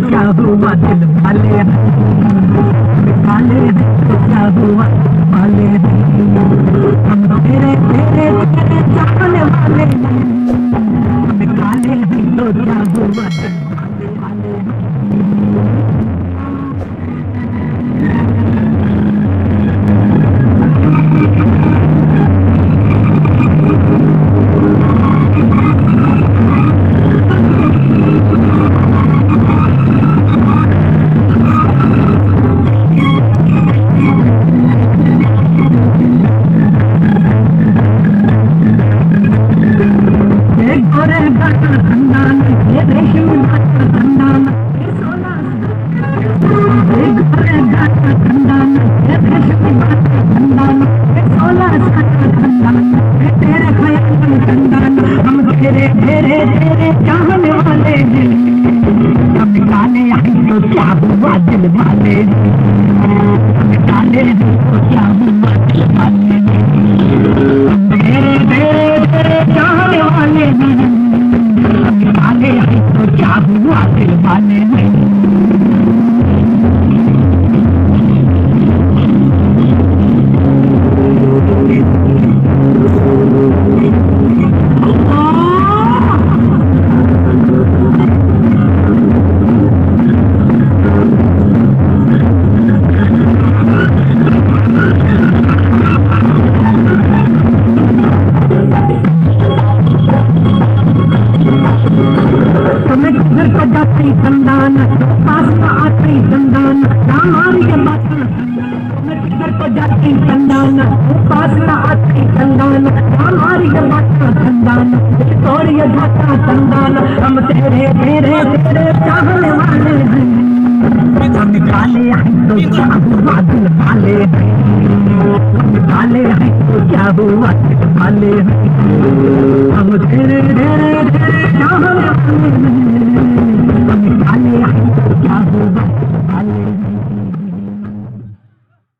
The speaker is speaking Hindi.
क्या हुआ दिल वाले काले तो क्या हुआ वाले हम तेरे तेरे तेरे चाहने वाले काले तो क्या हुआ दिल वाले तेरे तेरे तेरे चाहने वाले हम काले तो क्या हुआ दिल वाले हम काले तो क्या हुआ दिल वाले हम तेरे तेरे तेरे चाहने वाले हम काले तो क्या हुआ दिल वाले संदान पास आते संदान हमारी बात घर को जाती संदान पास आते संदान हमारी बात संदान और ये जाता संदान हम तेरे तेरे तेरे चाहने वाले हैं हम काले हैं तो क्या हुआ दिल वाले हैं हम काले हैं तो क्या हुआ दिल वाले हैं हम तेरे तेरे तेरे चाहने वाले हैं